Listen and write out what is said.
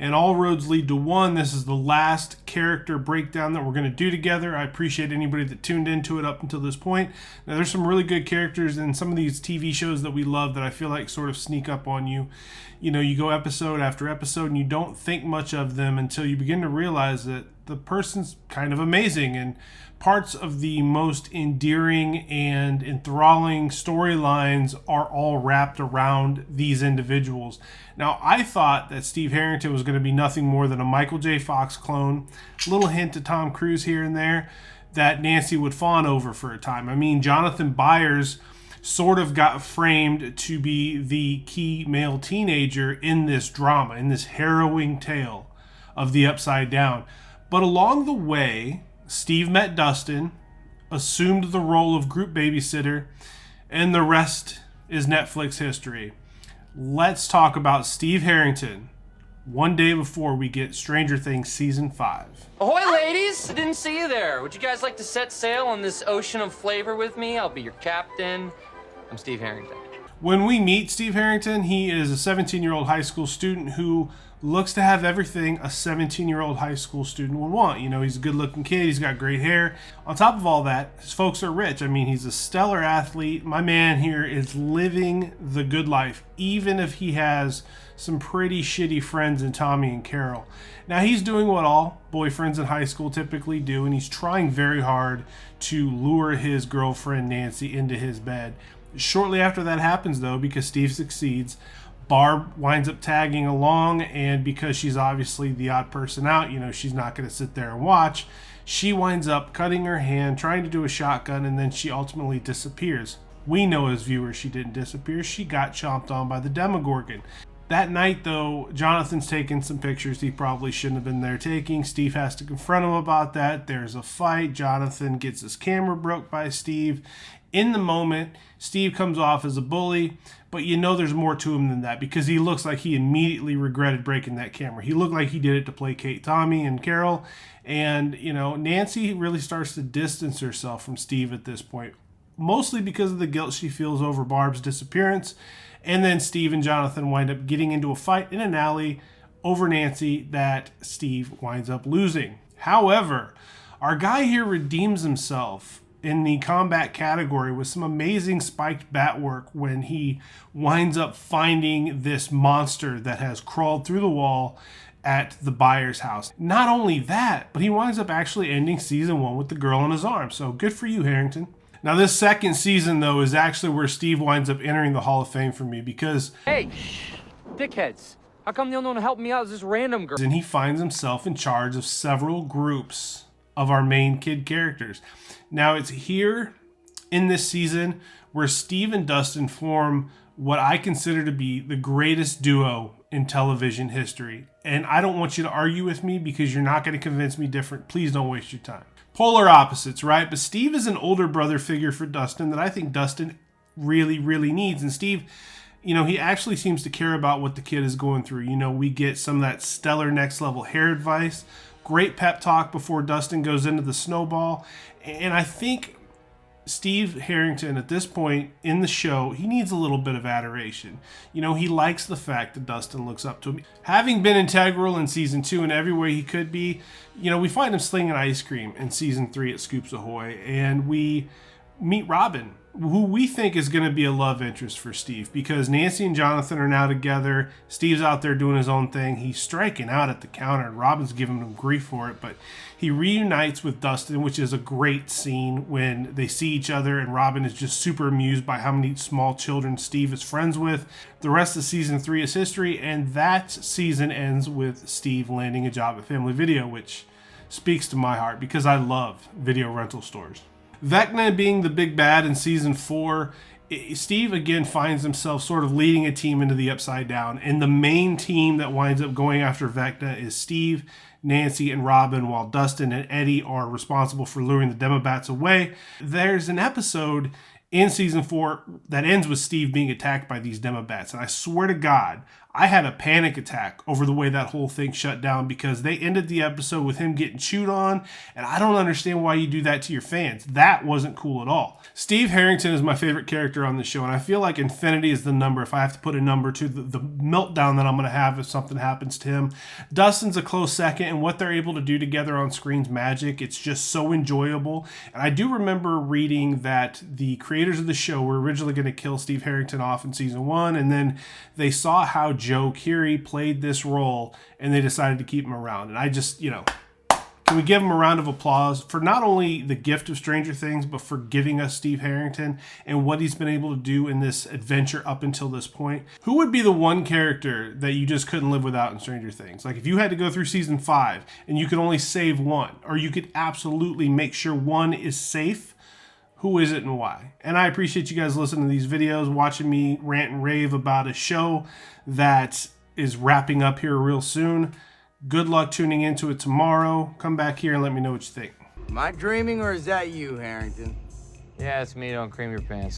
And all roads lead to one. This is the last character breakdown that we're going to do together. I appreciate anybody that tuned into it up until this point. Now, there's some really good characters in some of these TV shows that we love that I feel like sort of sneak up on you. You know, you go episode after episode and you don't think much of them until you begin to realize that the person's kind of amazing, and parts of the most endearing and enthralling storylines are all wrapped around these individuals. Now, I thought that Steve Harrington was going to be nothing more than a Michael J. Fox clone, a little hint to Tom Cruise here and there, that Nancy would fawn over for a time. I mean, Jonathan Byers sort of got framed to be the key male teenager in this drama, in this harrowing tale of the Upside Down. But along the way, Steve met Dustin, assumed the role of group babysitter, and the rest is Netflix history. Let's talk about Steve Harrington one day before we get Stranger Things Season 5. Ahoy, ladies! I didn't see you there. Would you guys like to set sail on this ocean of flavor with me? I'll be your captain. I'm Steve Harrington. When we meet Steve Harrington, he is a 17-year-old high school student who looks to have everything a 17-year-old high school student would want. You know, he's a good-looking kid. He's got great hair. On top of all that, his folks are rich. I mean, he's a stellar athlete. My man here is living the good life, even if he has some pretty shitty friends in Tommy and Carol. Now, he's doing what all boyfriends in high school typically do, and he's trying very hard to lure his girlfriend, Nancy, into his bed. Shortly after that happens, though, because Steve succeeds, Barb winds up tagging along, and because she's obviously the odd person out, you know, she's not going to sit there and watch. She winds up cutting her hand, trying to do a shotgun, and then she ultimately disappears. We know as viewers she didn't disappear. She got chomped on by the Demogorgon. That night, though, Jonathan's taking some pictures he probably shouldn't have been there taking. Steve has to confront him about that. There's a fight. Jonathan gets his camera broke by Steve. In the moment, Steve comes off as a bully, but you know there's more to him than that, because he looks like he immediately regretted breaking that camera. He looked like he did it to placate Tommy and Carol, and, you know, Nancy really starts to distance herself from Steve at this point, mostly because of the guilt she feels over Barb's disappearance, and then Steve and Jonathan wind up getting into a fight in an alley over Nancy that Steve winds up losing. However, our guy here redeems himself in the combat category with some amazing spiked bat work when he winds up finding this monster that has crawled through the wall at the Byers' house. Not only that, but he winds up actually ending season 1 with the girl in his arms. So good for you, Harrington. Now, this second season, though, is actually where Steve winds up entering the Hall of Fame for me, because... Hey, dickheads. How come the only one to help me out is this random girl? And he finds himself in charge of several groups of our main kid characters. Now, it's here in this season where Steve and Dustin form what I consider to be the greatest duo in television history. And I don't want you to argue with me, because you're not going to convince me different. Please don't waste your time. Polar opposites, right? But Steve is an older brother figure for Dustin that I think Dustin really, really needs. And Steve, you know, he actually seems to care about what the kid is going through. You know, we get some of that stellar next level hair advice, great pep talk before Dustin goes into the snowball. And I think Steve Harrington, at this point in the show, he needs a little bit of adoration. You know, he likes the fact that Dustin looks up to him. Having been integral in season 2 in every way he could be, you know, we find him slinging ice cream in season 3 at Scoops Ahoy, and we meet Robin, who we think is going to be a love interest for Steve, because Nancy and Jonathan are now together. Steve's out there doing his own thing. He's striking out at the counter, and Robin's giving him grief for it, but he reunites with Dustin, which is a great scene when they see each other, and Robin is just super amused by how many small children Steve is friends with. The rest of season 3 is history, and that season ends with Steve landing a job at Family Video, which speaks to my heart because I love video rental stores. Vecna being the big bad in season 4, Steve again finds himself sort of leading a team into the Upside Down, and the main team that winds up going after Vecna is Steve, Nancy, and Robin, while Dustin and Eddie are responsible for luring the Demobats away. There's an episode in season 4 that ends with Steve being attacked by these Demobats, and I swear to God, I had a panic attack over the way that whole thing shut down because they ended the episode with him getting chewed on, and I don't understand why you do that to your fans. That wasn't cool at all. Steve Harrington is my favorite character on the show, and I feel like infinity is the number if I have to put a number to the meltdown that I'm going to have if something happens to him. Dustin's a close second, and what they're able to do together on screen's magic. It's just so enjoyable. And I do remember reading that the creators of the show were originally going to kill Steve Harrington off in season 1, and then they saw how Joe Keery played this role, and they decided to keep him around. And I just, can we give him a round of applause for not only the gift of Stranger Things, but for giving us Steve Harrington and what he's been able to do in this adventure up until this point? Who would be the one character that you just couldn't live without in Stranger Things? Like if you had to go through season 5 and you could only save one, or you could absolutely make sure one is safe, who is it and why? And I appreciate you guys listening to these videos, watching me rant and rave about a show that is wrapping up here real soon. Good luck tuning into it tomorrow. Come back here and let me know what you think. Am I dreaming or is that you, Harrington? Yeah, it's me. Don't cream your pants.